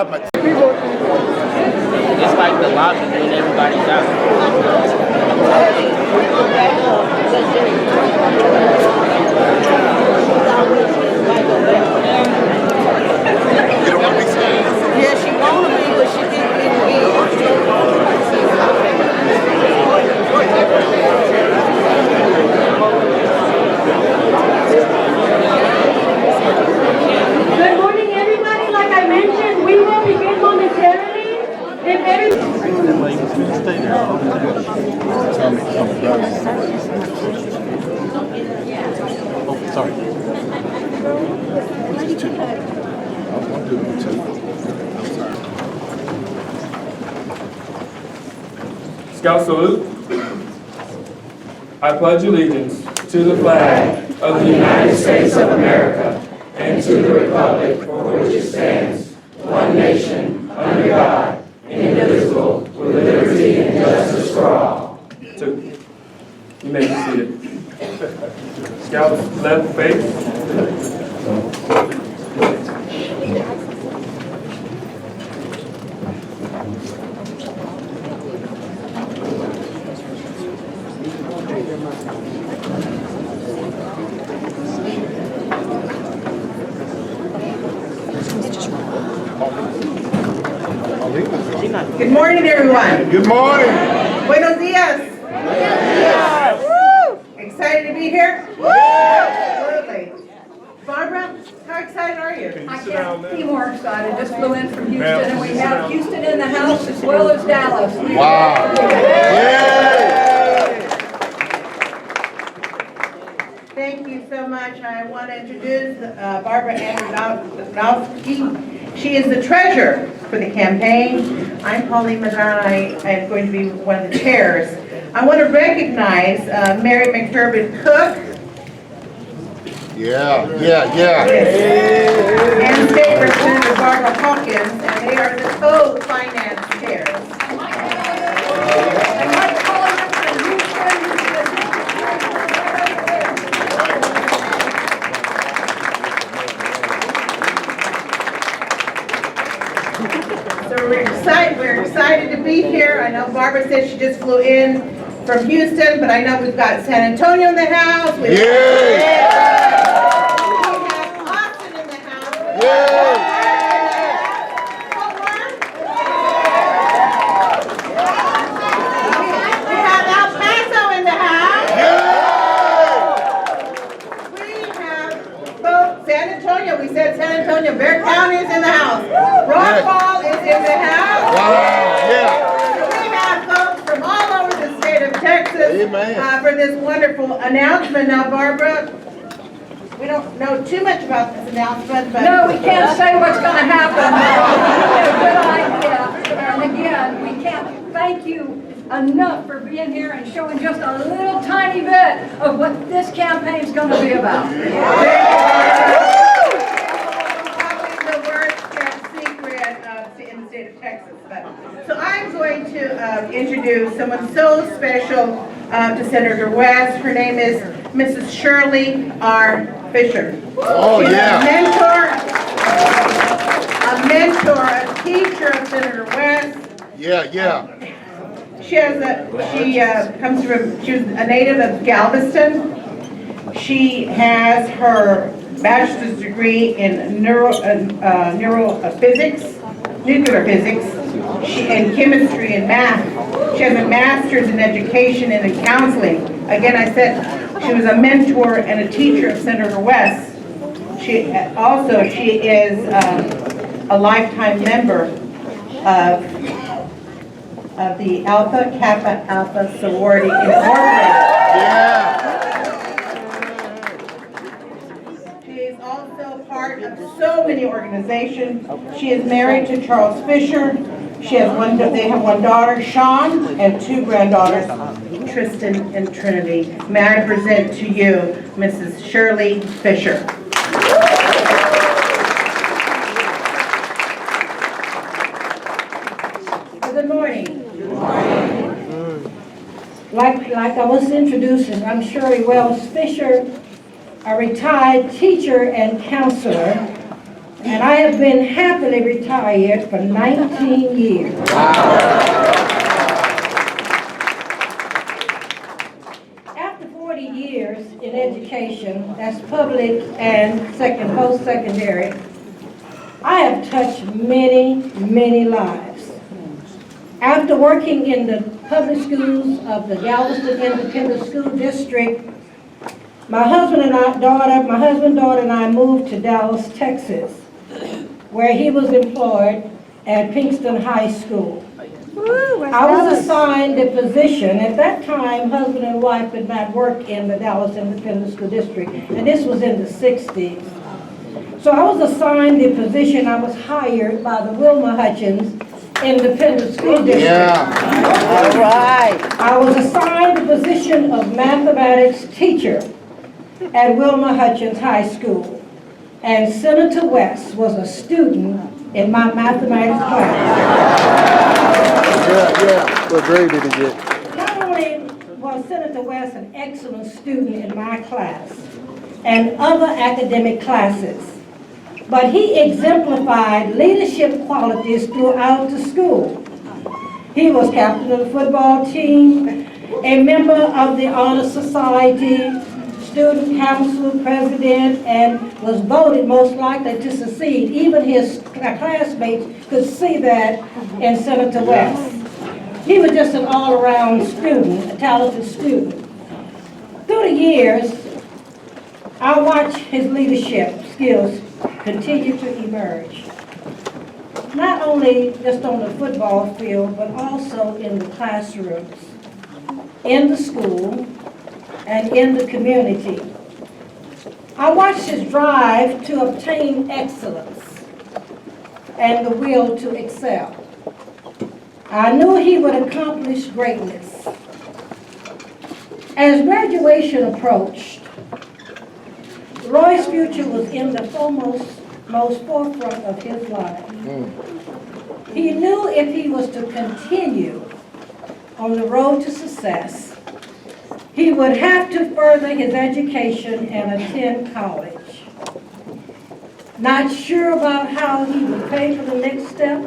got my. It's like the lobby when everybody's out. You don't want to be seen? Yeah, she wanted me, but she didn't get me. Good morning, everybody. Like I mentioned, we will begin momentarily. If Sorry. Scout salute. I pledge allegiance to the flag of the United States of America and to the republic for which it stands, one nation, under God, indivisible, with liberty and justice for all. You may be seated. Scouts left face. Good morning, everyone. Good morning. Buenos dias. Woo! Excited to be here? Absolutely. Barbara, how excited are you? I can't be more excited. Just flew in from Houston, and we have Houston in the house as well as Dallas. Wow. Yay. Thank you so much. I want to introduce Barbara Andronowski. She is the treasurer for the campaign. I'm Pauline Madran. I am going to be one of the chairs. I want to recognize Mary McDermott Cook. Yeah. And State Representative Barbara Hawkins, and they are the co-finance chairs. So we're excited to be here. I know Barbara said she just flew in from Houston, but I know we've got San Antonio in the house. We have Austin in the house. We have El Paso in the house. We have both San Antonio. We said San Antonio. Bear County is in the house. Rockfall is in the house. We have folks from all over the state of Texas for this wonderful announcement. Now, Barbara, we don't know too much about this announcement, but No, we can't say what's going to happen. It's a good idea. And again, we can't thank you enough for being here and showing just a little tiny bit of what this campaign is going to be about. probably the worst kept secret in the state of Texas. So I'm going to introduce someone so special to Senator West. Her name is Mrs. Shirley R. Fisher. Oh, She's yeah. a mentor, a teacher of Senator West. Yeah. She was a native of Galveston. She has her bachelor's degree in nuclear physics, and chemistry and math. She has a master's in education and in counseling. Again, I said she was a mentor and a teacher of Senator West. She is a lifetime member of the Alpha Kappa Alpha Sorority Incorporated. She is also part of so many organizations. She is married to Charles Fisher. They have one daughter, Sean, and two granddaughters, Tristan and Trinity. May I present to you Mrs. Shirley Fisher. Good morning. Like I was introducing, I'm Shirley Wells Fisher, a retired teacher and counselor. And I have been happily retired for 19 years. After 40 years in education, that's public and post-secondary, I have touched many, many lives. After working in the public schools of the Galveston Independent School District, my husband, daughter, and I moved to Dallas, Texas, where he was employed at Pinkston High School. I was assigned the position. At that time, husband and wife did not work in the Dallas Independent School District, and this was in the 60s. So I was assigned the position. I was hired by the Wilma Hutchins Independent School District. Yeah. All right. I was assigned the position of mathematics teacher at Wilma Hutchins High School, and Senator West was a student in my mathematics class. Yeah. What grade did he get? Not only was Senator West an excellent student in my class and other academic classes, but he exemplified leadership qualities throughout the school. He was captain of the football team, a member of the Honor Society, student council president, and was voted most likely to succeed. Even his classmates could see that in Senator West. He was just an all-around student, a talented student. Through the years, I watched his leadership skills continue to emerge. Not only just on the football field, but also in the classrooms, in the school, and in the community. I watched his drive to obtain excellence and the will to excel. I knew he would accomplish greatness. As graduation approached, Roy's future was in the most forefront of his life. He knew if he was to continue on the road to success, he would have to further his education and attend college. Not sure about how he would pay for the next step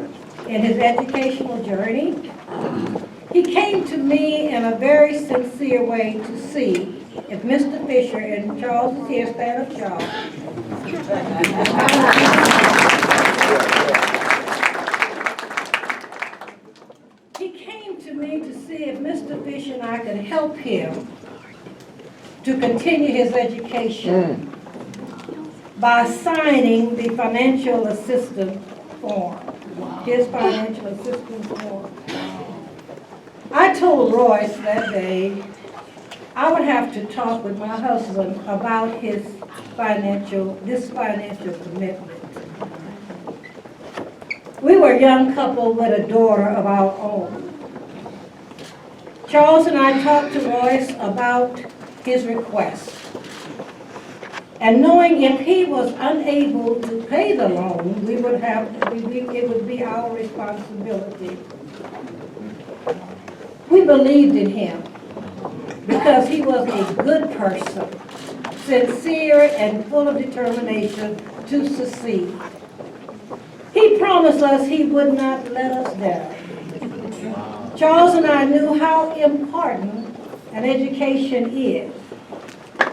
in his educational journey, he came to me in a very sincere way to see if Mr. Fisher, and Charles is here, stand up, Charles. He came to me to see if Mr. Fisher and I could help him to continue his education by signing the financial assistance form, his financial assistance form. I told Royce that day I would have to talk with my husband about this financial commitment. We were a young couple with a daughter of our own. Charles and I talked to Royce about his request. And knowing if he was unable to pay the loan, it would be our responsibility. We believed in him because he was a good person, sincere and full of determination to succeed. He promised us he would not let us down. Charles and I knew how important an education is.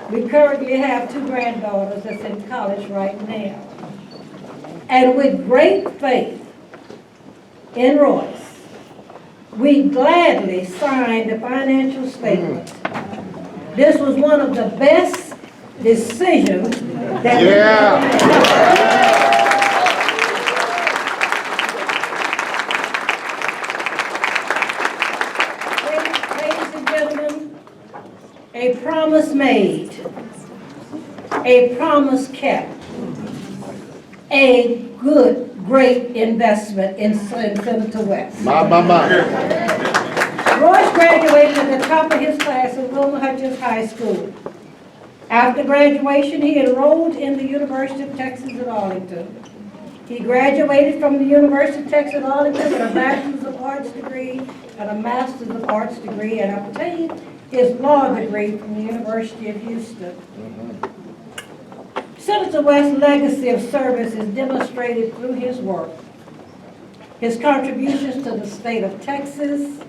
We currently have 2 granddaughters that's in college right now. And with great faith in Royce, we gladly signed the financial statement. This was one of the best decisions that we made. Ladies and gentlemen, a promise made, a promise kept, a great investment in Senator West. My. Royce graduated at the top of his class at Wilma Hutchins High School. After graduation, he enrolled in the University of Texas at Arlington. He graduated from the University of Texas at Arlington with a Bachelor's of Arts degree and a Master's of Arts degree, and obtained his law degree from the University of Houston. Senator West's legacy of service is demonstrated through his work. His contributions to the state of Texas,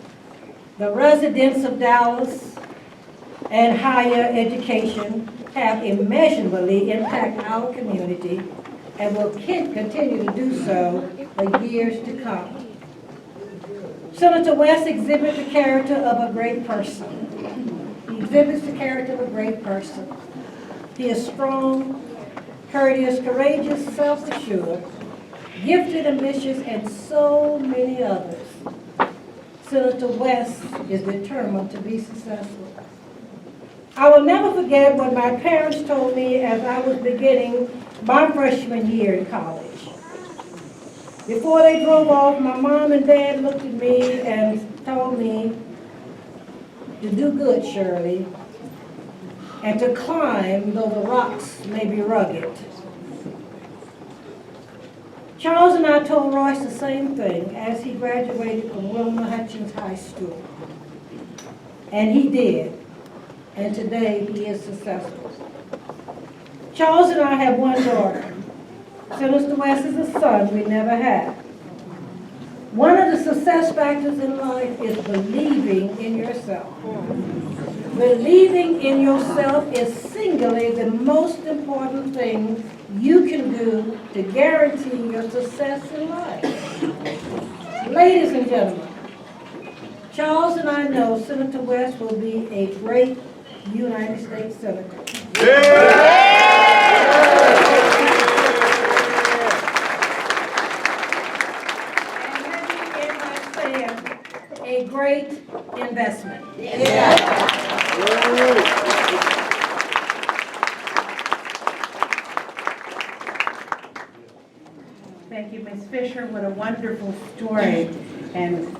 the residents of Dallas, and higher education have immeasurably impacted our community and will continue to do so for years to come. Senator West exhibits the character of a great person. He exhibits the character of a great person. He is strong, courteous, courageous, self-assured, gifted, ambitious, and so many others. Senator West is determined to be successful. I will never forget what my parents told me as I was beginning my freshman year in college. Before they drove off, my mom and dad looked at me and told me to do good, Shirley, and to climb though the rocks may be rugged. Charles and I told Royce the same thing as he graduated from Wilma Hutchins High School. And he did. And today he is successful. Charles and I have one daughter. Senator West is a son we never had. One of the success factors in life is believing in yourself. Believing in yourself is singularly the most important thing you can do to guarantee your success in life. Ladies and gentlemen, Charles and I know Senator West will be a great United States Senator. And let me end by saying, a great investment. Thank you, Ms. Fisher. What a wonderful story. And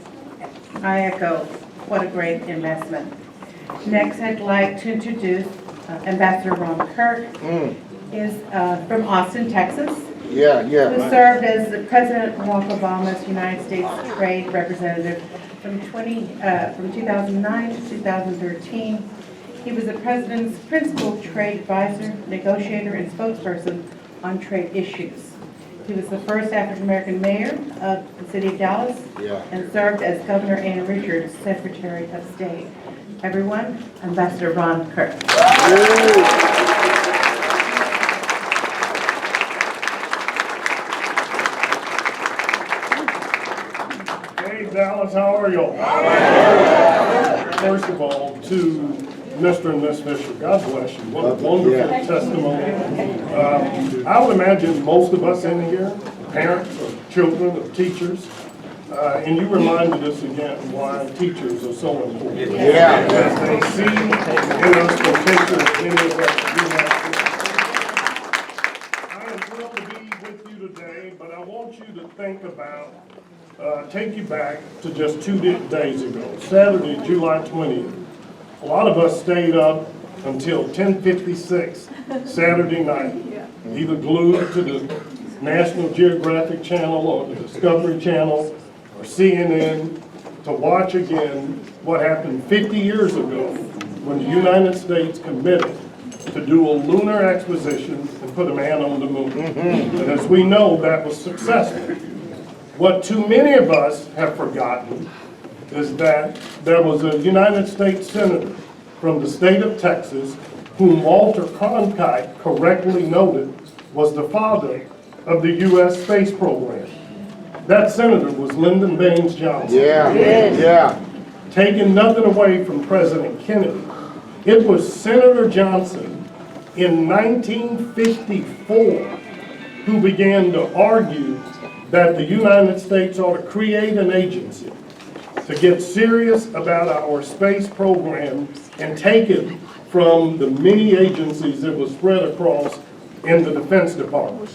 I echo, what a great investment. Next, I'd like to introduce Ambassador Ron Kirk. Is from Austin, Texas. Who served as the President Barack Obama's United States Trade Representative from 2009 to 2013. He was the President's principal trade advisor, negotiator, and spokesperson on trade issues. He was the first African-American mayor of the city of Dallas and served as Governor Ann Richards' Secretary of State. Everyone, Ambassador Ron Kirk. Hey Dallas, how are y'all? First of all, to Mr. and Ms. Fisher, God bless you. What a wonderful testimony. I would imagine most of us in here, parents or children or teachers, and you reminded us again why teachers are so important. As they see in us potential in any of us do not. I am thrilled to be with you today, but I want you to think about, take you back to just 2 days ago, Saturday, July 20th. A lot of us stayed up until 10:56 Saturday night, either glued to the National Geographic Channel or the Discovery Channel or CNN to watch again what happened 50 years ago when the United States committed to do a lunar exposition and put a man on the moon. And as we know, that was successful. What too many of us have forgotten is that there was a United States Senator from the state of Texas whom Walter Cronkite correctly noted was the father of the U.S. space program. That senator was Lyndon Baines Johnson. Taking nothing away from President Kennedy. It was Senator Johnson in 1954 who began to argue that the United States ought to create an agency to get serious about our space program and take it from the many agencies that was spread across in the Defense Department.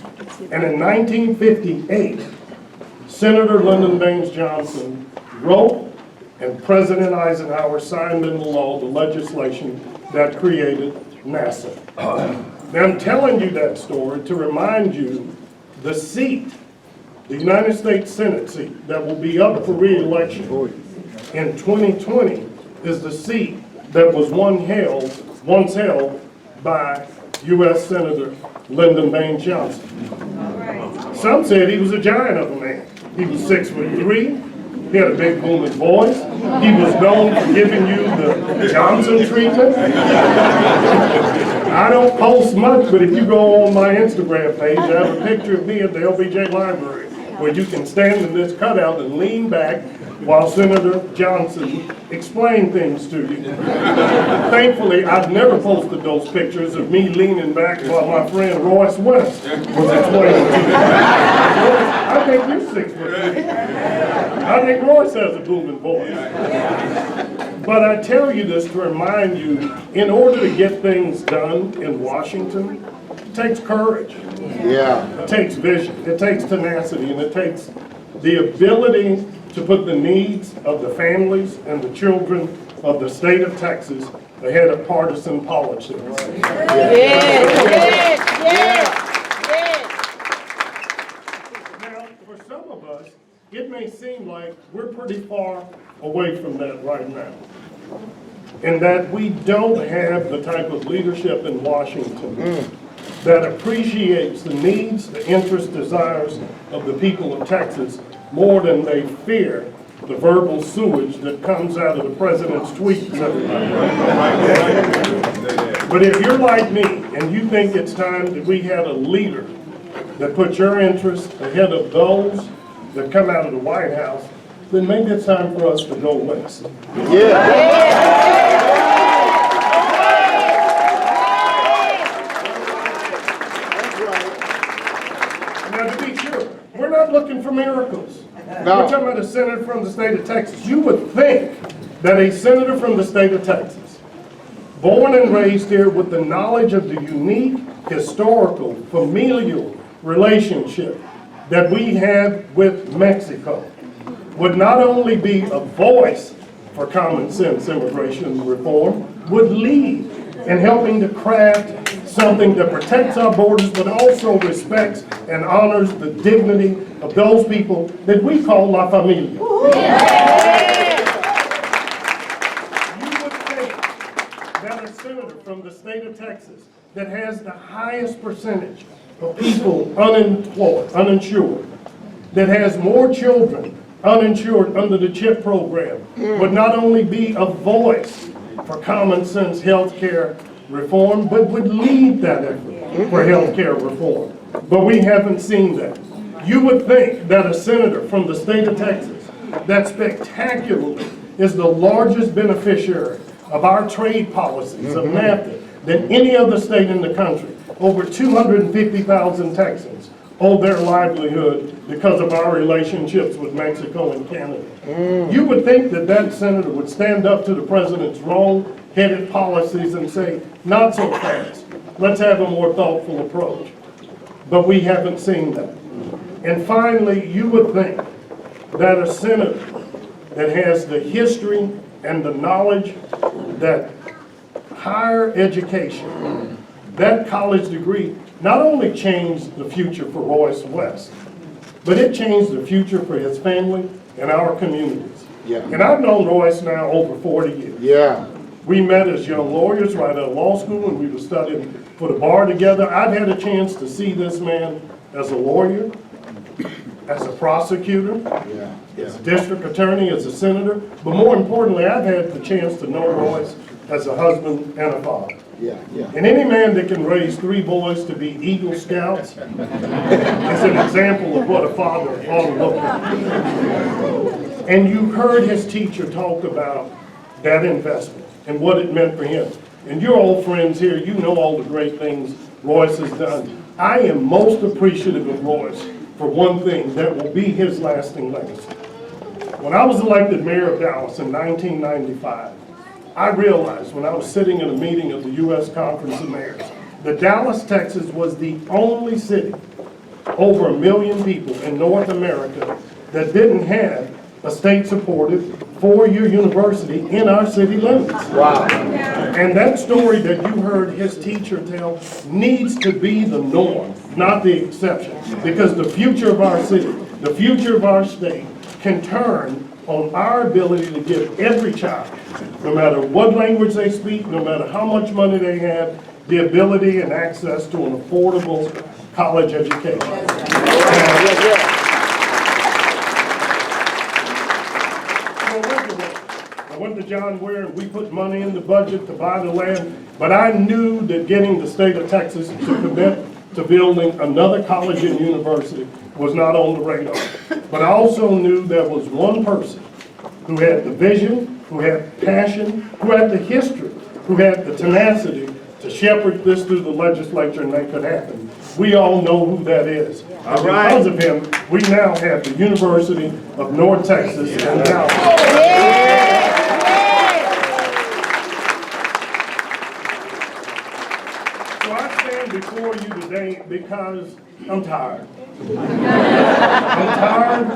And in 1958, Senator Lyndon Baines Johnson wrote and President Eisenhower signed into law the legislation that created NASA. Now I'm telling you that story to remind you the seat, the United States Senate seat that will be up for re-election in 2020 is the seat that was once held by U.S. Senator Lyndon Baines Johnson. Some said he was a giant of a man. He was 6'3". He had a big booming voice. He was known for giving you the Johnson treatment. I don't post much, but if you go on my Instagram page, I have a picture of me at the LBJ Library where you can stand in this cutout and lean back while Senator Johnson explained things to you. Thankfully, I've never posted those pictures of me leaning back while my friend Royce West was explaining to me. I think you're 6'3". I think Royce has a booming voice. But I tell you this to remind you, in order to get things done in Washington, it takes courage. Yeah. It takes vision, it takes tenacity, and it takes the ability to put the needs of the families and the children of the state of Texas ahead of partisan politics. Now, for some of us, it may seem like we're pretty far away from that right now, and that we don't have the type of leadership in Washington that appreciates the needs, the interests, desires of the people of Texas more than they fear the verbal sewage that comes out of the president's tweets every night. But if you're like me and you think it's time that we had a leader that puts your interests ahead of those that come out of the White House, then maybe it's time for us to go west. Now, to be sure, we're not looking for miracles. No. We're talking about a senator from the state of Texas. You would think that a senator from the state of Texas, born and raised here with the knowledge of the unique, historical, familial relationship that we have with Mexico, would not only be a voice for common sense immigration reform, would lead in helping to craft something that protects our borders, but also respects and honors the dignity of those people that we call La Familia. You would think that a senator from the state of Texas that has the highest percentage of people uninsured, that has more children uninsured under the CHIP program, would not only be a voice for common sense health care reform, but would lead that effort for health care reform. But we haven't seen that. You would think that a senator from the state of Texas that spectacularly is the largest beneficiary of our trade policies of NAFTA than any other state in the country, over 250,000 Texans owe their livelihood because of our relationships with Mexico and Canada. You would think that that senator would stand up to the president's wrong-headed policies and say, not so fast, let's have a more thoughtful approach. But we haven't seen that. And finally, you would think that a senator that has the history and the knowledge that higher education, that college degree, not only changed the future for Royce West, but it changed the future for his family and our communities. Yeah. And I've known Royce now over 40 years. Yeah. We met as young lawyers right out of law school, and we were studying for the bar together. I've had a chance to see this man as a lawyer, as a prosecutor, as a district attorney, as a senator, but more importantly, I've had the chance to know Royce as a husband and a father. And any man that can raise 3 boys to be Eagle Scouts is an example of what a father ought to look like. And you heard his teacher talk about that investment and what it meant for him. And you're all friends here, you know all the great things Royce has done. I am most appreciative of Royce for one thing that will be his lasting legacy. When I was elected mayor of Dallas in 1995, I realized when I was sitting in a meeting of the U.S. Conference of Mayors that Dallas, Texas was the only city, over 1 million people in North America, that didn't have a state-supported 4-year university in our city limits. Wow. And that story that you heard his teacher tell needs to be the norm, not the exception. Because the future of our city, the future of our state, can turn on our ability to give every child, no matter what language they speak, no matter how much money they have, the ability and access to an affordable college education. I went to John Ware and we put money in the budget to buy the land, but I knew that getting the state of Texas to commit to building another college and university was not on the radar. But I also knew there was one person who had the vision, who had passion, who had the history, who had the tenacity to shepherd this through the legislature and make it happen. We all know who that is. And because of him, we now have the University of North Texas in the house. So I stand before you today because I'm tired. I'm tired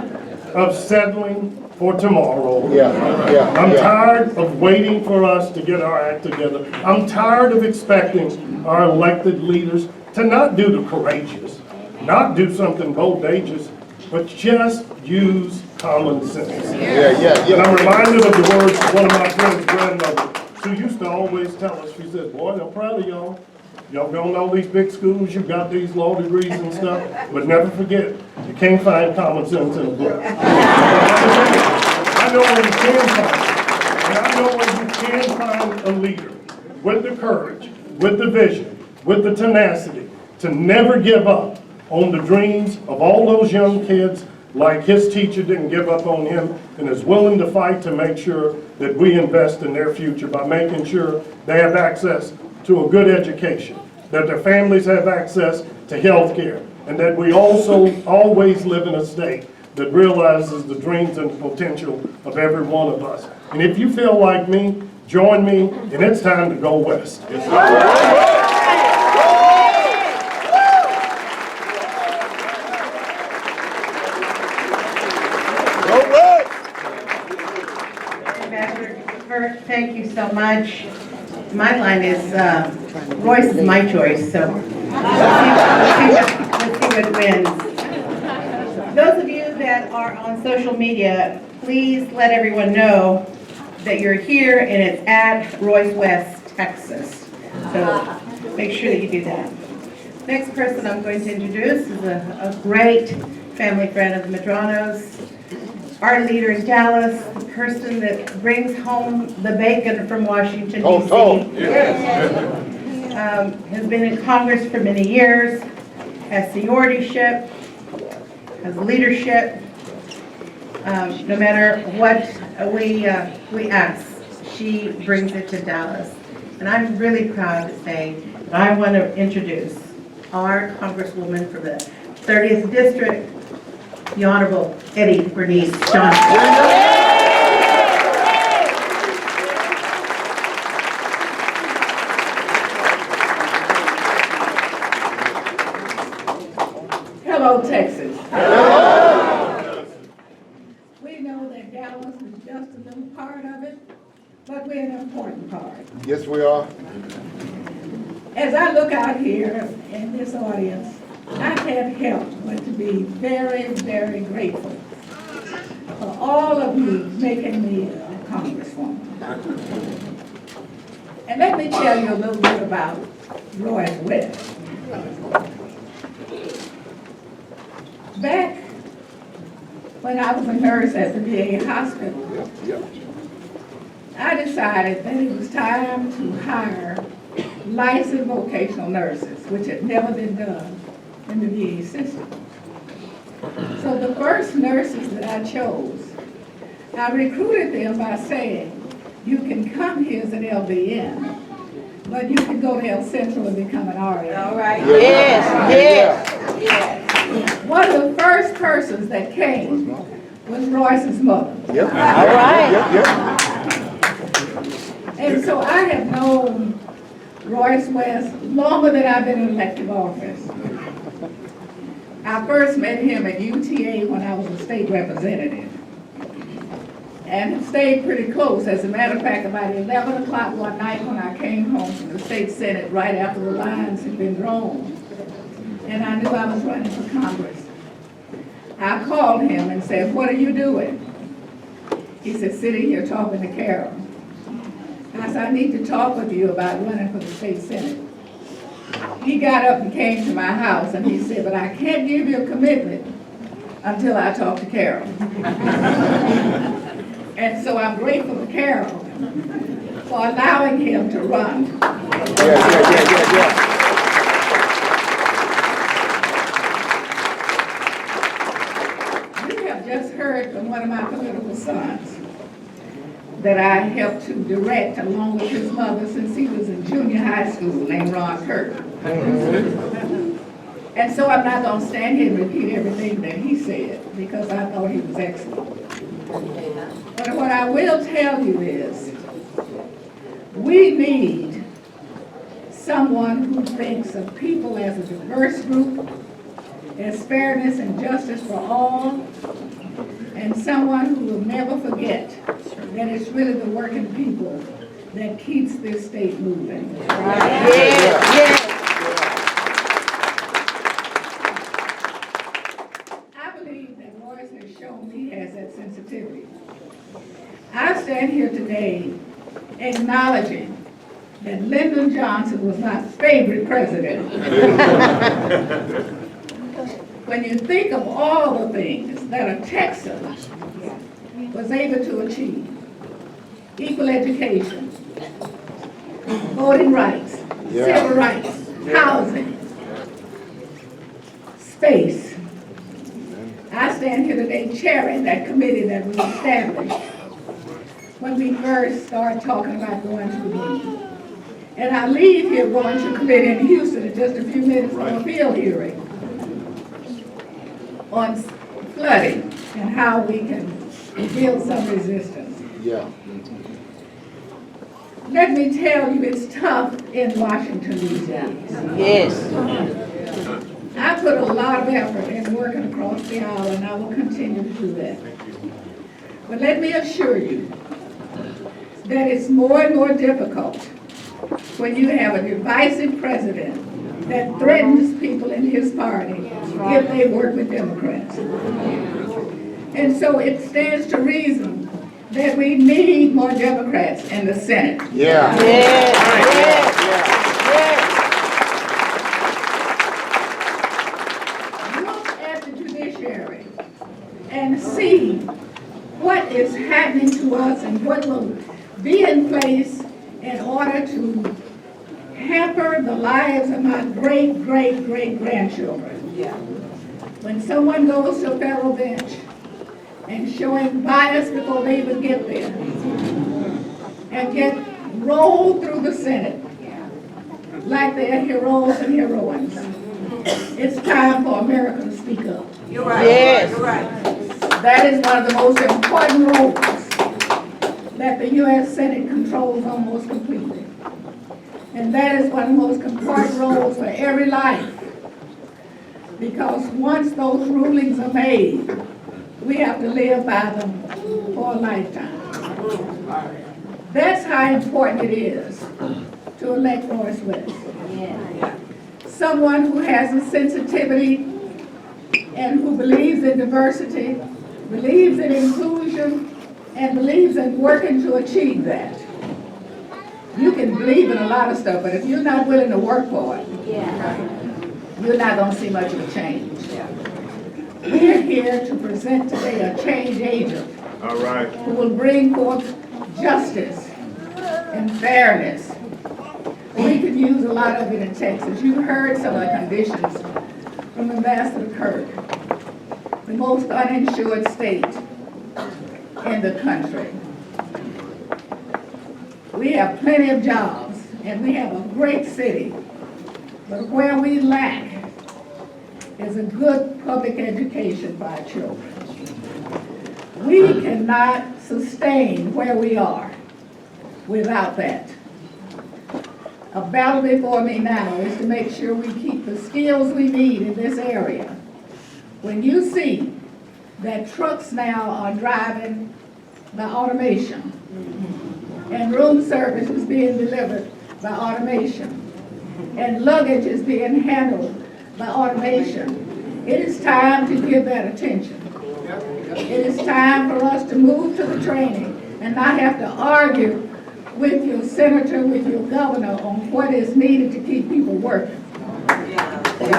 of settling for tomorrow. I'm tired of waiting for us to get our act together. I'm tired of expecting our elected leaders to not do the courageous, not do something bodacious, but just use common sense. And I'm reminded of the words of one of my friend's grandmother, who used to always tell us, she said, boy, I'm proud of y'all. Y'all going to all these big schools, you got these law degrees and stuff, but never forget, you can't find common sense in a book. I know where you can find it, and I know where you can find a leader with the courage, with the vision, with the tenacity to never give up on the dreams of all those young kids like his teacher didn't give up on him and is willing to fight to make sure that we invest in their future by making sure they have access to a good education, that their families have access to health care, and that we also always live in a state that realizes the dreams and potential of every one of us. And if you feel like me, join me, and it's time to go west. Ambassador, thank you so much. My line is, Royce is my choice, so let's see what wins. Those of you that are on social media, please let everyone know that you're here and it's at RoyceWest, Texas. So make sure that you do that. Next person I'm going to introduce is a great family friend of the Medranos, our leader in Dallas, the person that brings home the bacon from Washington, D.C. Has been in Congress for many years, has seniority-ship, has leadership. No matter what we ask, she brings it to Dallas. And I'm really proud to say that I want to introduce our Congresswoman from the 30th District, the Honorable Eddie Bernice Johnson. Hello, Texas. Hello. We know that Dallas is just a little part of it, but we're an important part. Yes, we are. As I look out here in this audience, I can't help but to be very, very grateful for all of you making me a Congresswoman. And let me tell you a little bit about Royce West. Back when I was a nurse at the VA hospital, I decided that it was time to hire licensed vocational nurses, which had never been done in the VA system. So the first nurses that I chose, I recruited them by saying, you can come here as an LVN, but you can go to El Centro and become an RN. All right. Yes. One of the first persons that came was Royce's mother. Yep. All right. And so I have known Royce West longer than I've been in elective office. I first met him at UTA when I was a state representative, and have stayed pretty close. As a matter of fact, about 11 o'clock one night when I came home from the state senate right after the lines had been drawn, and I knew I was running for Congress, I called him and said, what are you doing? He said, sitting here talking to Carol. I said, I need to talk with you about running for the state senate. he got up and came to my house and he said, but I can't give you a commitment until I talk to Carol. And so I'm grateful to Carol for allowing him to run. Yeah. You have just heard from one of my political sons that I helped to direct along with his mother since he was in junior high school, named Ron Kirk. And so I'm not going to stand here and repeat everything that he said because I thought he was excellent. But what I will tell you is we need someone who thinks of people as a diverse group, as fairness and justice for all, and someone who will never forget that it's really the working people that keeps this state moving. I believe that Royce has shown he has that sensitivity. I stand here today acknowledging that Lyndon Johnson was my favorite president. When you think of all the things that a Texan was able to achieve, equal education, voting rights, civil rights, housing, space. I stand here today chairing that committee that we established when we first started talking about going to the meeting. And I leave here going to committee in Houston in just a few minutes for a field hearing on flooding and how we can build some resistance. Yeah. Let me tell you, it's tough in Washington, D.C. Yes. I put a lot of effort in working across the aisle, and I will continue to do that. But let me assure you that it's more and more difficult when you have a divisive president that threatens people in his party if they work with Democrats. And so it stands to reason that we need more Democrats in the Senate. Yeah. Look at the judiciary and see what is happening to us and what will be in place in order to hamper the lives of my great-great-great-grandchildren. When someone goes to a federal bench and showing bias before they even get there and get rolled through the Senate like they're heroes and heroines, it's time for America to speak up. You're right. Yes. You're right. That is one of the most important roles that the U.S. Senate controls almost completely. And that is one of the most important roles for every life. Because once those rulings are made, we have to live by them for a lifetime. That's how important it is to elect Royce West. Someone who has a sensitivity and who believes in diversity, believes in inclusion, and believes in working to achieve that. You can believe in a lot of stuff, but if you're not willing to work for it, you're not going to see much of a change. We're here to present today a change agent who will bring forth justice and fairness. We could use a lot of it in Texas. You heard some of the conditions from Ambassador Kirk, the most uninsured state in the country. We have plenty of jobs, and we have a great city, but where we lack is a good public education for our children. We cannot sustain where we are without that. A battle before me now is to make sure we keep the skills we need in this area. When you see that trucks now are driving by automation and room service is being delivered by automation and luggage is being handled by automation, it is time to give that attention. It is time for us to move to the training and not have to argue with your senator, with your governor on what is needed to keep people working. And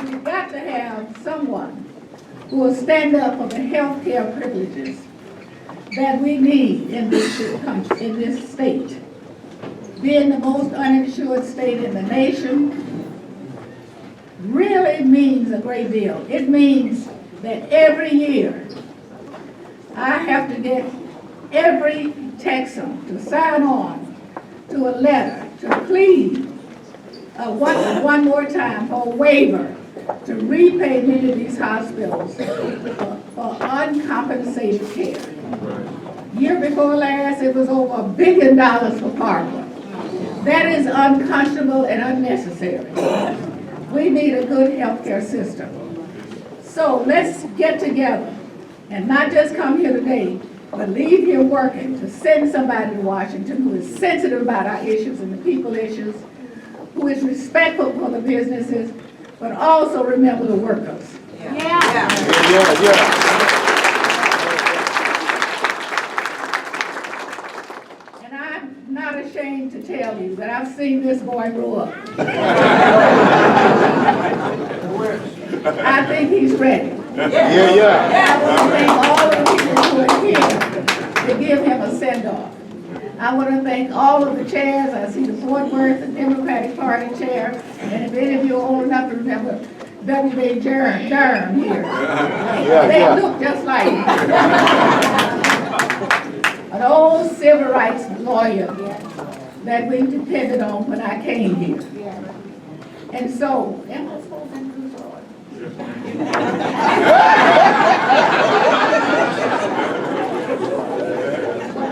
we've got to have someone who will stand up for the health care privileges that we need in this country, in this state. Being the most uninsured state in the nation really means a great deal. It means that every year I have to get every Texan to sign on to a letter to plead one more time for a waiver to repay many of these hospitals for uncompensated care. Year before last, it was over $1 billion for Parkland. That is unconscionable and unnecessary. We need a good healthcare system. So let's get together and not just come here today, but leave here working to send somebody to Washington who is sensitive about our issues and the people issues, who is respectful for the businesses, but also remember the workers. Yeah. And I'm not ashamed to tell you that I've seen this boy grow up. I think he's ready. Yeah. I want to thank all of the people who are here to give him a send-off. I want to thank all of the chairs. I see the Fort Worth, the Democratic Party chair, and if any of you are old enough to remember W.B. Durham here. They look just like him. An old civil rights lawyer that we depended on when I came here. And so, am I supposed to introduce Roy?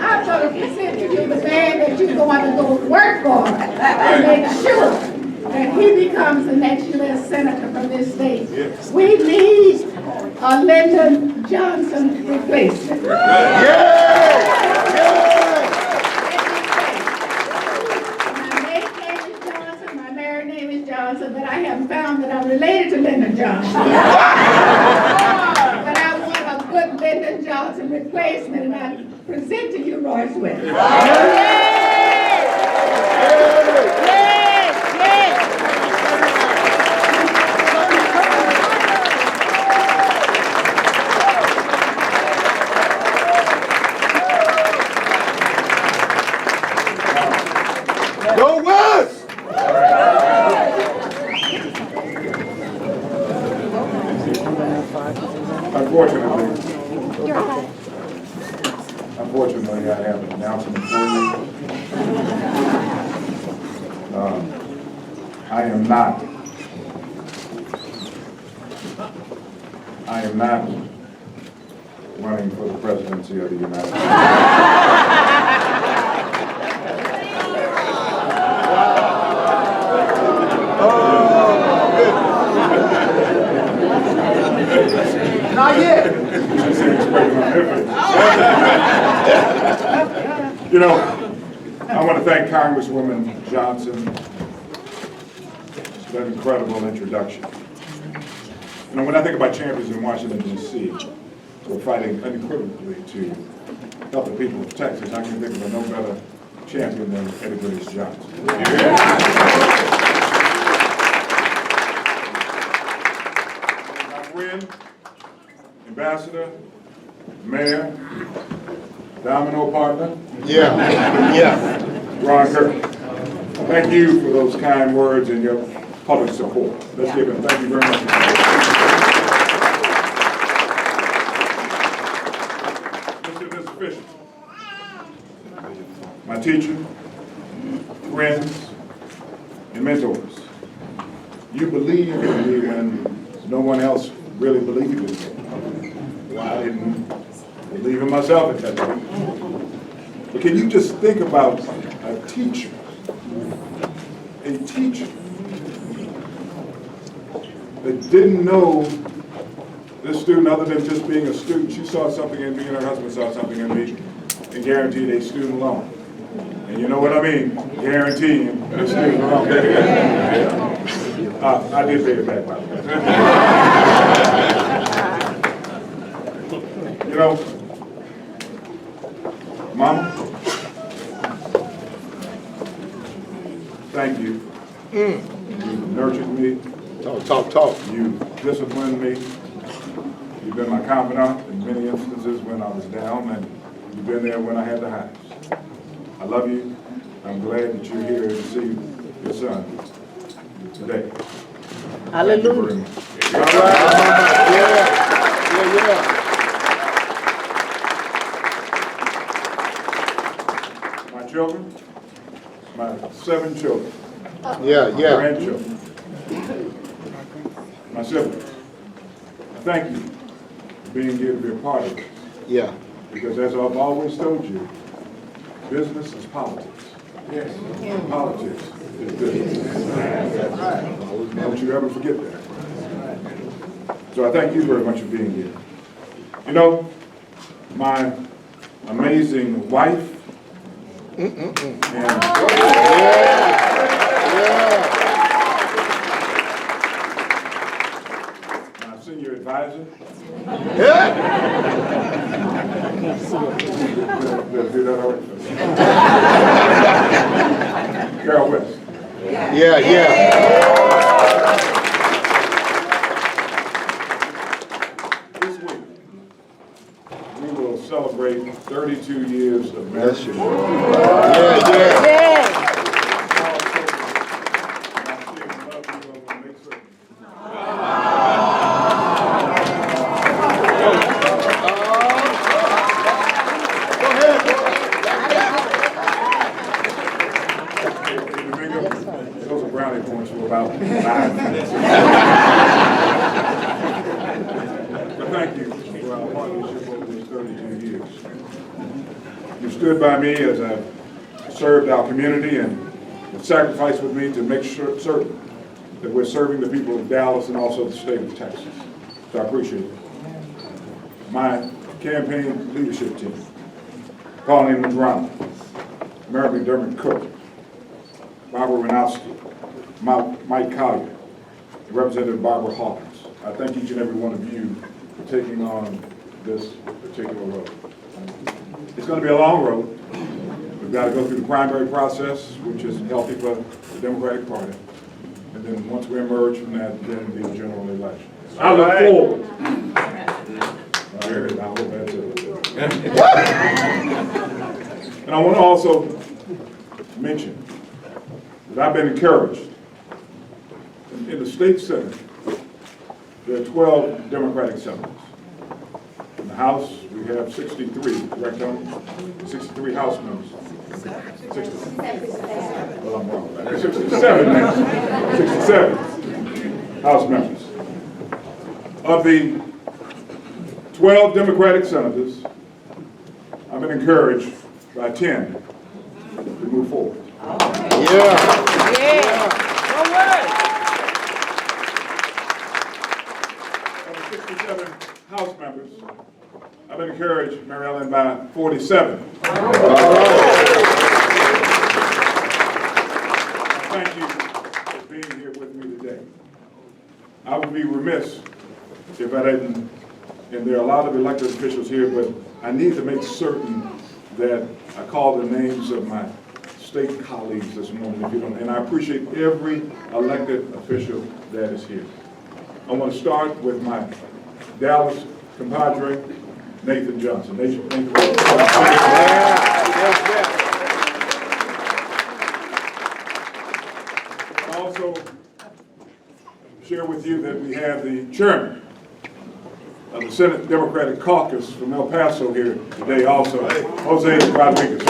I'm going to present to you the man that you're going to go work for and make sure that he becomes the next U.S. Senator from this state. Yes. We need a Lyndon Johnson replacement. My married name is Johnson, but I have found that I'm related to Lyndon Johnson. But I want a good Lyndon Johnson replacement, and I present to you Royce West. Go West! Unfortunately, I have an announcement for you. I am not running for the presidency of the United States. Not yet. You know, I want to thank Congresswoman Johnson for that incredible introduction. You know, when I think about champions in Washington, D.C., who are fighting unequivocally to help the people of Texas, I can think of no better champion than Eddie Willis Johnson. My friend, Ambassador, Mayor, Domino partner. Yeah. Ron Kirk. Thank you for those kind words and your public support. Let's give him, thank you very much. Mr. and Mrs. Fisher, my teacher, friends, and mentors, you believed in me when no one else really believed in me. Well, I didn't believe in myself at that time. But can you just think about a teacher that didn't know this student other than just being a student. She saw something in me and her husband saw something in me and guaranteed a student loan. And you know what I mean, guaranteeing a student loan. I did pay it back, by the way. You know, Mama, disciplined me. You've been my confidant in many instances when I was down, and you've been there when I had the highs. I love you. I'm glad that you're here to see your son today. Hallelujah. All right. Yeah. My children, my 7 children, Yeah. grandchildren, my siblings, I thank you for being here to be a part of it. Yeah. Because as I've always told you, business is politics. Yes. Politics is business. Don't you ever forget that. So I thank you very much for being here. You know, my amazing wife and my senior advisor. Better do that already. Carol West. Yeah. This week, we will celebrate 32 years of marriage. Yeah. Those are brownie points for about 5 minutes. But thank you for our partnership over these 32 years. You stood by me as I served our community and sacrificed with me to make certain that we're serving the people of Dallas and also the state of Texas. So I appreciate it. My campaign leadership team, Cornyn, Mary McDermott Cook, Barbara Renowski, Mike Collier, and Representative Barbara Hawkins. I thank each and every one of you for taking on this particular road. It's going to be a long road. We've got to go through the primary process, which is healthy for the Democratic Party. And then once we emerge from that, then the general election. I look forward. I hope that's it. And I want to also mention that I've been encouraged. In the state Senate, there are 12 Democratic senators. In the House, we have 63, correct, Tony? 63 House members. 67. Well, I'm wrong. There are 67 members. 67 House members. Of the 12 Democratic senators, I've been encouraged by 10 to move forward. Yeah. Of the 67 House members, I've been encouraged, Mary Ellen, by 47. Thank you for being here with me today. I would be remiss if I didn't, and there are a lot of elected officials here, but I need to make certain that I call the names of my state colleagues this morning, if you don't, and I appreciate every elected official that is here. I want to start with my Dallas compadre, Nathan Johnson. Nathan. I also share with you that we have the chairman of the Senate Democratic Caucus from El Paso here today also, Jose Rodriguez.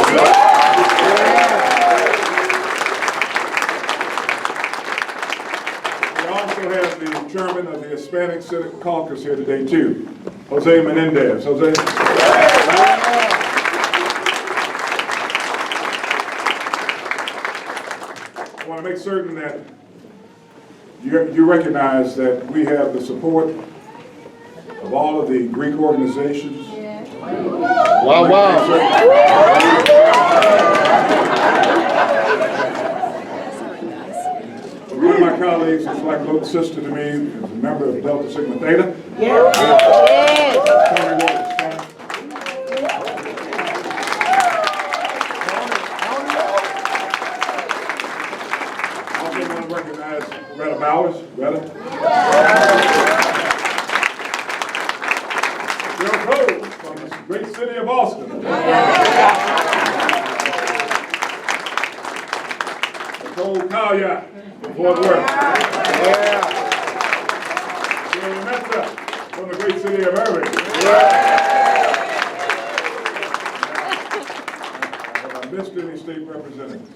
We also have the chairman of the Hispanic Senate Caucus here today too, Jose Menendez. Jose. I want to make certain that you recognize that we have the support of all of the Greek organizations. Wow. One of my colleagues is like a little sister to me, is a member of Delta Sigma Theta. I also want to recognize Retta Bowers. Retta. Fort Worth. Yeah. Jerry Mesa from the great city of Irving. Have I missed any state representatives?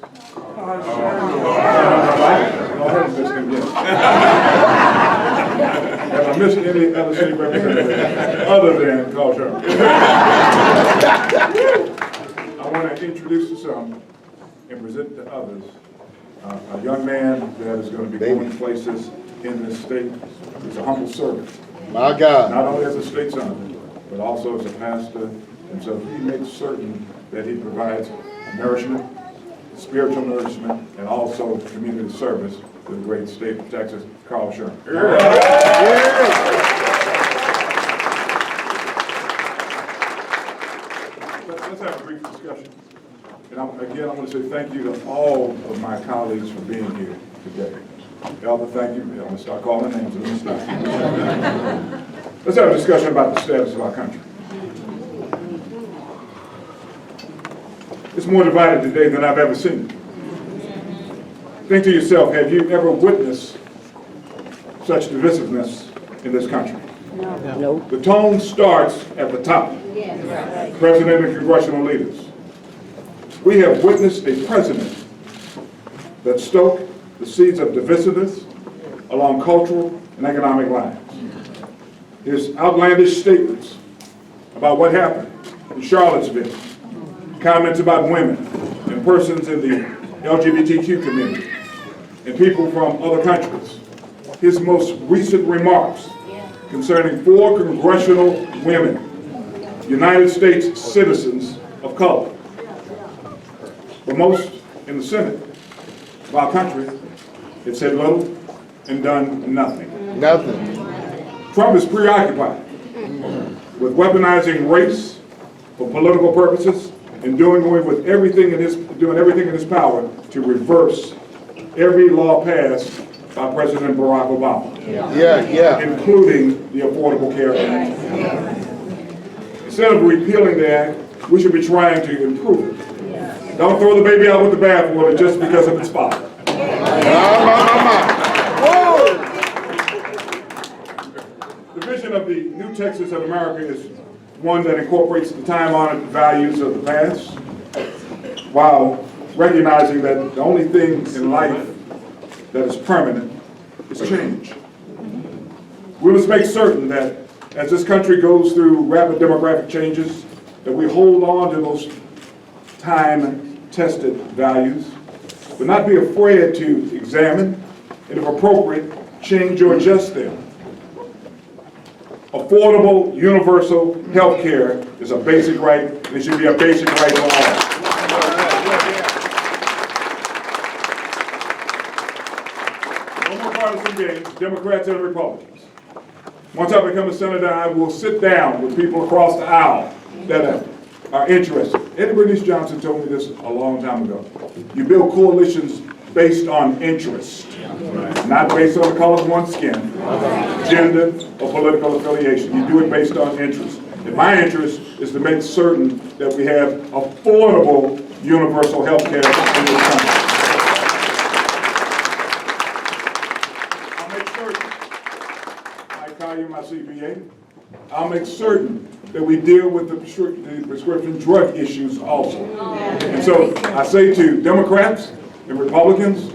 Have I missed any other state representatives other than Carl Sherman? I want to introduce to some and present to others a young man that is going to be going places in this state. He's a humble servant, My God. not only as a state senator, but also as a pastor. And so he makes certain that he provides nourishment, spiritual nourishment, and also community service to the great state of Texas, Carl Sherman. Let's have a brief discussion. And again, I want to say thank you to all of my colleagues for being here today. Elder, thank you. I'm going to start calling names. Let's have a discussion about the status of our country. It's more divided today than I've ever seen. Think to yourself, have you ever witnessed such divisiveness in this country? No. The tone starts at the top. President and congressional leaders. We have witnessed a president that stoked the seeds of divisiveness along cultural and economic lines. His outlandish statements about what happened in Charlottesville, comments about women and persons in the LGBTQ community and people from other countries. His most recent remarks concerning 4 congressional women, United States citizens of color. But most in the Senate of our country have said little and done nothing. Nothing. Trump is preoccupied with weaponizing race for political purposes and doing everything in his power to reverse every law passed by President Barack Obama. Yeah. Including the Affordable Care Act. Instead of repealing the act, we should be trying to improve it. Don't throw the baby out with the bathwater just because of its father. The vision of the new Texas of America is one that incorporates the time-honored values of the past, while recognizing that the only thing in life that is permanent is change. We must make certain that as this country goes through rapid demographic changes, that we hold on to those time-tested values, but not be afraid to examine and, if appropriate, change or adjust them. Affordable, universal health care is a basic right, and it should be a basic right for all. No more partisan games, Democrats and Republicans. Once I become a senator, I will sit down with people across the aisle that are interested. Eddie Bernice Johnson told me this a long time ago. You build coalitions based on interest, not based on the color of one's skin, gender, or political affiliation. You do it based on interest. And my interest is to make certain that we have affordable universal health care in this country. I'll make certain, I call you my CPA, I'll make certain that we deal with the prescription drug issues also. And so I say to Democrats and Republicans,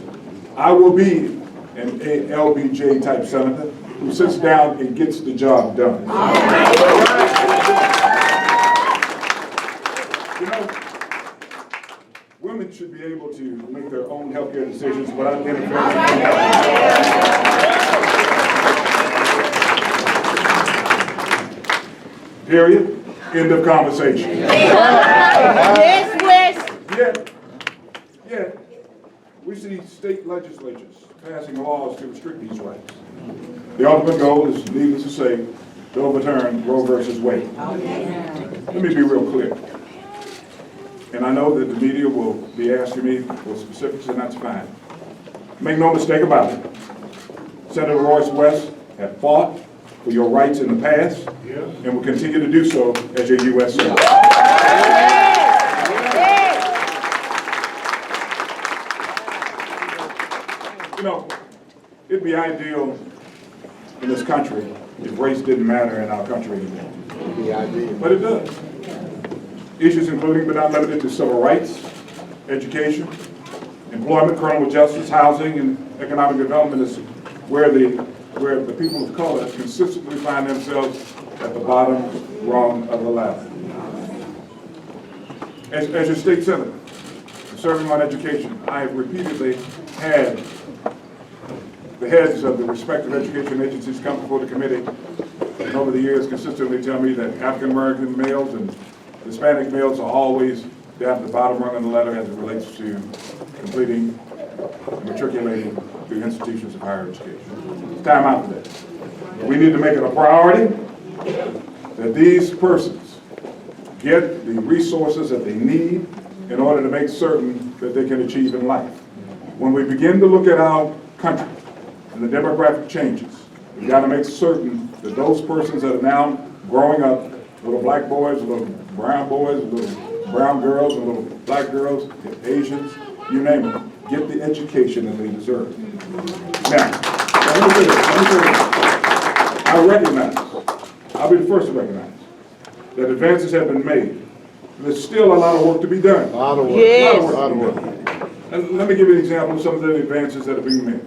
I will be an LBJ type senator who sits down and gets the job done. You know, women should be able to make their own healthcare decisions without interference. Period. End of conversation. Yes, West. Yet, we see state legislatures passing laws to restrict these rights. The ultimate goal is, needless to say, to overturn Roe versus Wade. Let me be real clear. And I know that the media will be asking me for specifics, and that's fine. Make no mistake about it. Senator Royce have fought for your rights in the past, and will continue to do so as your U.S. Senator. You know, it'd be ideal in this country if race didn't matter in our country anymore. The idea. But it does. Issues including but not limited to civil rights, education, employment, criminal justice, housing, and economic development is where the people of color consistently find themselves at the bottom rung of the ladder. As your state senator, serving on education, I have repeatedly had the heads of the respective education agencies come before the committee and over the years consistently tell me that African American males and Hispanic males are always down at the bottom rung of the ladder as it relates to completing and matriculating through institutions of higher education. It's time out for that. We need to make it a priority that these persons get the resources that they need in order to make certain that they can achieve in life. When we begin to look at our country and the demographic changes, we've got to make certain that those persons that are now growing up, little black boys, little brown boys, little brown girls, and little black girls, Asians, you name it, get the education that they deserve. Now, let me say this. I recognize, I'll be the first to recognize, that advances have been made. There's still a lot of work to be done. A lot of work. A A lot lot of of work. work to be done. And let me give you an example of some of the advances that are being made.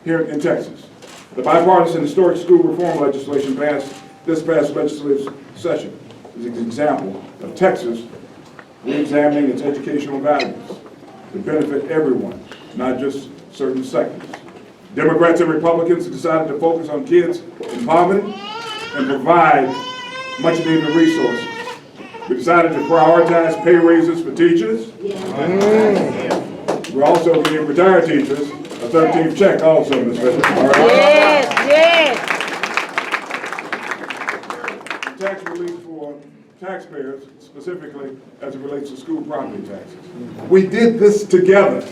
Here in Texas, the bipartisan historic school reform legislation passed this past legislative session is an example of Texas re-examining its educational values to benefit everyone, not just certain sectors. Democrats and Republicans have decided to focus on kids in poverty and provide much needed resources. We decided to prioritize pay raises for teachers. We're also giving retired teachers a 13th check also, Ms. Bishop. All right? Yes. Tax relief for taxpayers, specifically as it relates to school property taxes. We did this together.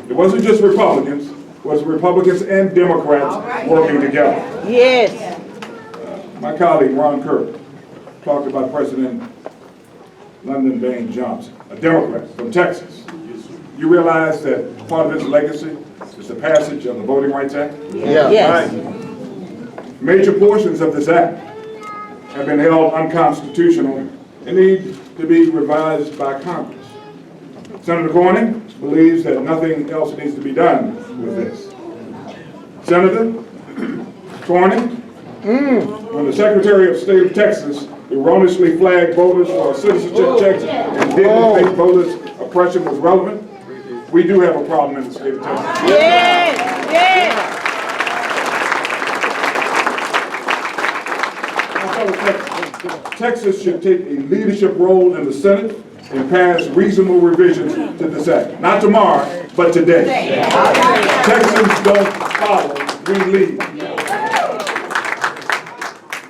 It wasn't just Republicans, it was Republicans and Democrats working together. Yes. My colleague Ron Kirk talked about President Lyndon Baines Johnson, a Democrat from Texas. You realize that part of his legacy is the passage of the Voting Rights Act? Yeah. Yes. Major portions of this act have been held unconstitutional and need to be revised by Congress. Senator Cornyn believes that nothing else needs to be done with this. Senator Cornyn, when the Secretary of State of Texas erroneously flagged voters for citizenship checks and didn't think voters' oppression was relevant, we do have a problem in the state of Texas. Yes. Texas should take a leadership role in the Senate and pass reasonable revisions to this act. Not tomorrow, but today. Texans don't follow, we lead.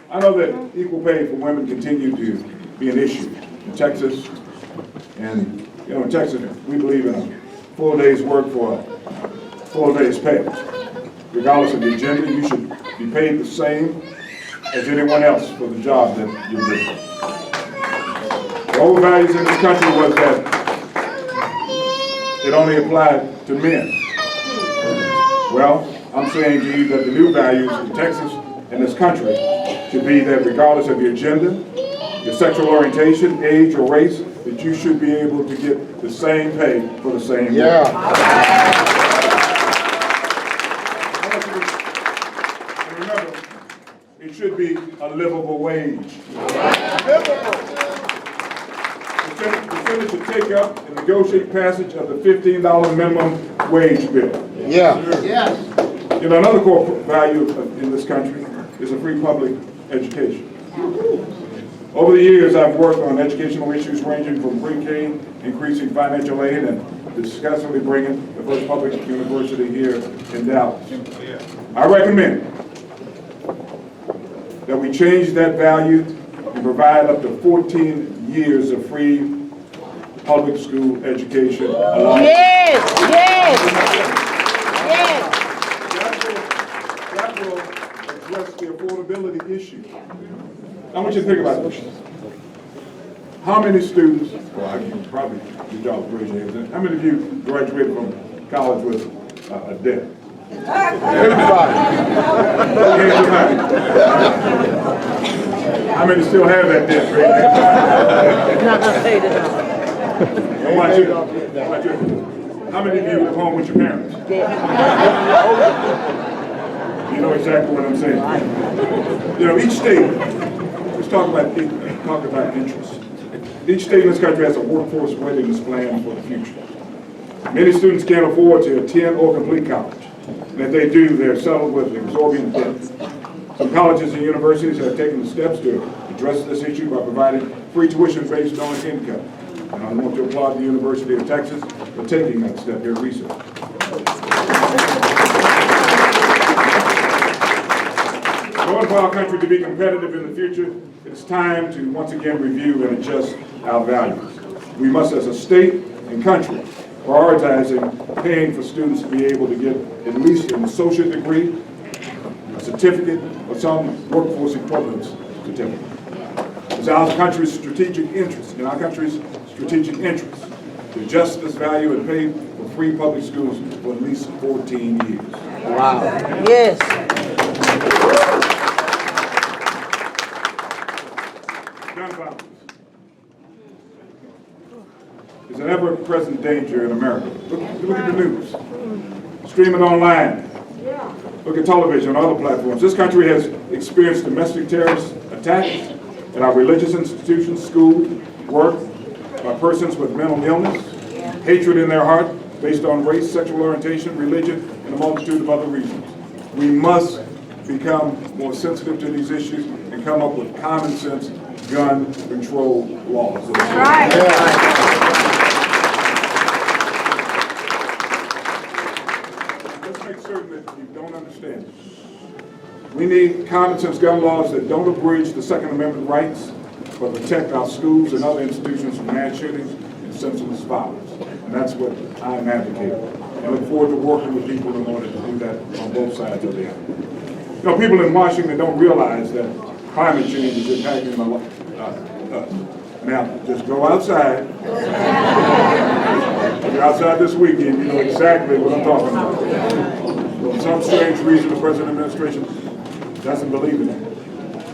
I know that equal pay for women continue to be an issue in Texas. And, in Texas, we believe in a full day's work for a full day's pay. Regardless of your gender, you should be paid the same as anyone else for the job that you do. The old values in this country was that it only applied to men. Well, I'm saying to you that the new values in Texas and this country should be that regardless of your gender, your sexual orientation, age, or race, that you should be able to get the same pay for the same work. And remember, it should be a livable wage. The Senate should take up and negotiate passage of the $15 minimum wage bill. Another core value in this country is a free public education. Over the years, I've worked on educational issues ranging from pre-K, increasing financial aid, and successfully bringing the first public university here in Dallas. I recommend that we change that value and provide up to 14 years of free public school education. That will address the affordability issue. I want you to think about this. How many students, well, I can probably, you all raise your hands, how many of you graduated from college with a debt? Everybody. How many still have that debt, Ray? You're not gonna pay this out. How about you? How many of you live home with your parents? You know exactly what I'm saying. You know, each state, let's talk about interest. Each state in this country has a workforce readiness plan for the future. Many students can't afford to attend or complete college. And if they do, they're saddled with exorbitant debt. Some colleges and universities have taken the steps to address this issue by providing free tuition based on income. And I want to applaud the University of Texas for taking that step here recently. In order for our country to be competitive in the future, it's time to once again review and adjust our values. We must, as a state and country, prioritizing paying for students to be able to get at least an associate degree, a certificate, or some workforce equivalence certificate. It's our country's strategic interest, to adjust this value and pay for free public schools for at least 14 years. Wow. Yes. Gun violence is an ever-present danger in America. Look at the news. Stream it online. Look at television and other platforms. This country has experienced domestic terrorist attacks at our religious institutions, school, work, by persons with mental illness, hatred in their heart based on race, sexual orientation, religion, and a multitude of other reasons. We must become more sensitive to these issues and come up with common sense gun control laws. That's right. Let's make certain that you don't understand it. We need common sense gun laws that don't abridge the Second Amendment rights, but protect our schools and other institutions from mass shootings and senseless violence. And that's what I'm advocating. I look forward to working with people in order to do that on both sides of the aisle. You know, people in Washington don't realize that climate change is impacting us. Now, just go outside. If you're outside this weekend, you know exactly what I'm talking about. For some strange reason, the President administration doesn't believe in it.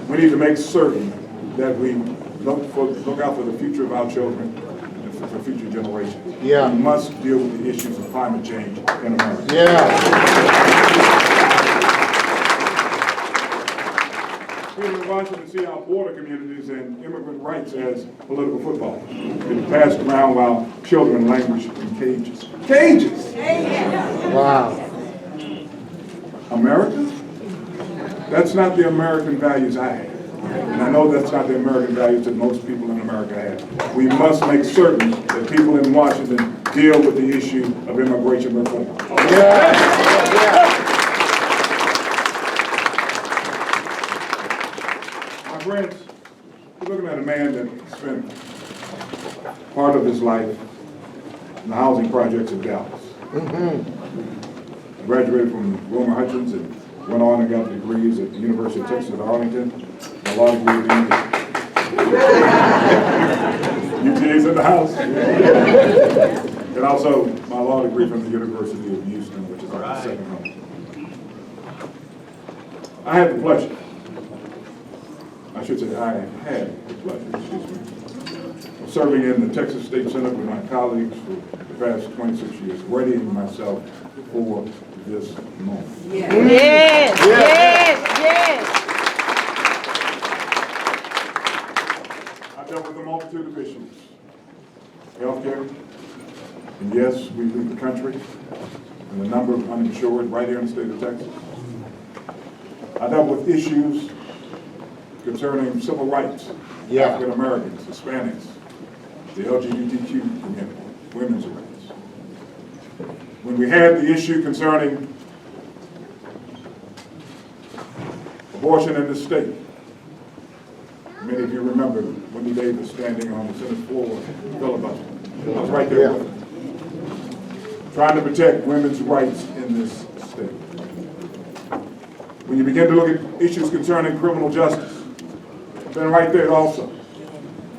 We need to make certain that we look out for the future of our children and for future generations. Yeah. We must deal with the issues of climate change in America. Yeah. People in Washington see our border communities and immigrant rights as political football. It's passed around while children languish in cages. Cages! Wow. America? That's not the American values I have. And I know that's not the American values that most people in America have. We must make certain that people in Washington deal with the issue of immigration reform. Yeah. My friends, we're looking at a man that spent part of his life in the housing projects of Dallas. Graduated from Wilmer Hutchins and went on and got degrees at the University of Texas at Arlington, a law degree at UTA's in the house. And also my law degree from the University of Houston, which is like the second home. I had the pleasure, I should say I had the pleasure, of serving in the Texas State Senate with my colleagues for the past 26 years, readying myself for this moment. Yes. Yes. Yes. I've dealt with a multitude of issues. Healthcare, and yes, we lead the country, and the number of uninsured right here in the state of Texas. I dealt with issues concerning civil rights, African Americans, Hispanics, the LGBTQ community, women's rights. When we had the issue concerning abortion in this state, many of you remember Wendy Davis standing on the Senate floor filibustering. I was right there with her, trying to protect women's rights in this state. When you begin to look at issues concerning criminal justice, been right there also.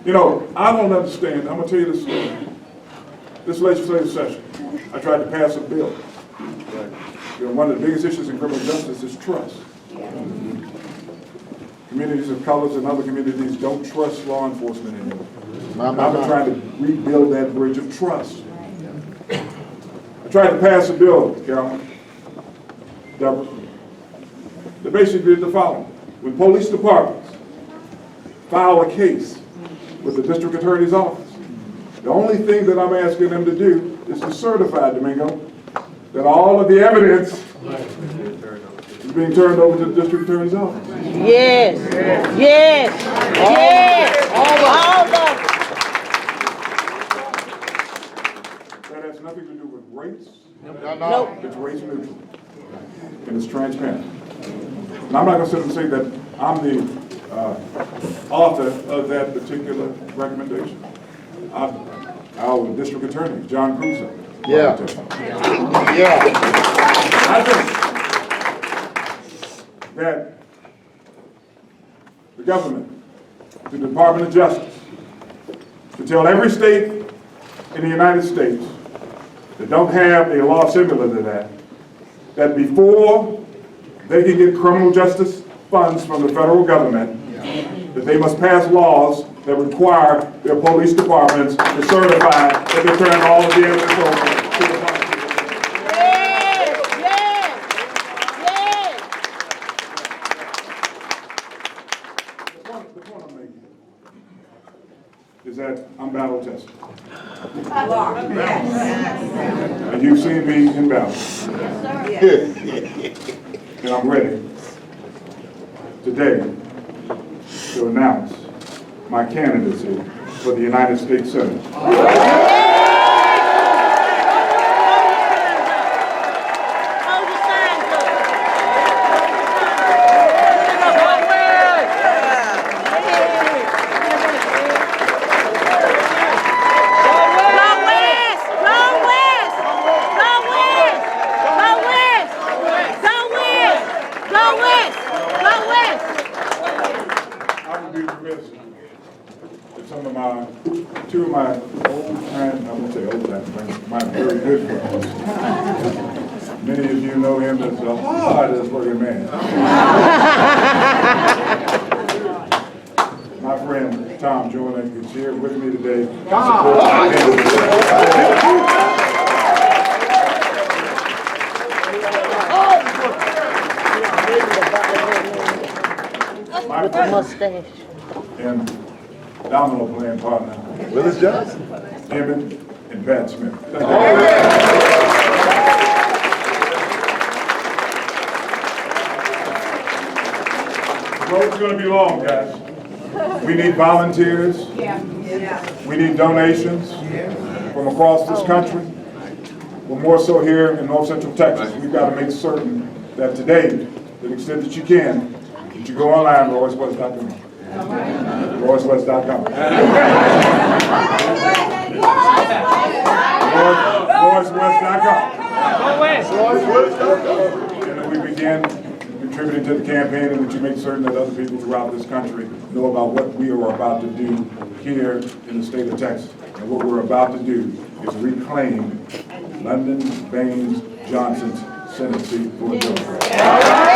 You know, I don't understand, I'm gonna tell you this story. This legislative session, I tried to pass a bill one of the biggest issues in criminal justice is trust. Communities of colors and other communities don't trust law enforcement anymore. I've been trying to rebuild that bridge of trust. I tried to pass a bill, Carolyn, Deborah, that basically did the following. When police departments file a case with the district attorney's office, the only thing that I'm asking them to do is to certify, Domingo, that all of the evidence is being turned over to the district attorney's office. Yes, yes, yes, all of That has nothing to do with race. Nope. It's race neutral. And it's transparent. And I'm not going to sit and say that I'm the author of that particular recommendation. Our district attorney, John Crusoe. Yeah. Yeah. I think that the government, the Department of Justice, to tell every state in the United States that don't have a law similar to that before they can get criminal justice funds from the federal government, that they must pass laws that require their police departments to certify that they turn all of the evidence over to the prosecutor. yes, yes, yes. The point I'm making is that I'm battle tested. And you've seen me in battle. And I'm ready today to announce my candidacy for the United States Senate. Two of my old time, I won't say old time friends, my very good friends. Many of you know him as the hardest working man. My friend Tom Jordan is here with me today. My friend and domino playing partner, Willis Johnson. Emmett and Pat Smith. Thank you. The road's going to be long, guys. We need volunteers. We need donations from across this country. But more so here in North Central Texas. We've got to make certain that today, to the extent that you can, that you go online, RoyceWest.com. RoyceWest.com. RoyceWest.com. And that we begin contributing to the campaign, and that you make certain that other people throughout this country know about what we are about to do here in the state of Texas. And what we're about to do is reclaim London Baines Johnson's Senate seat for a Democrat.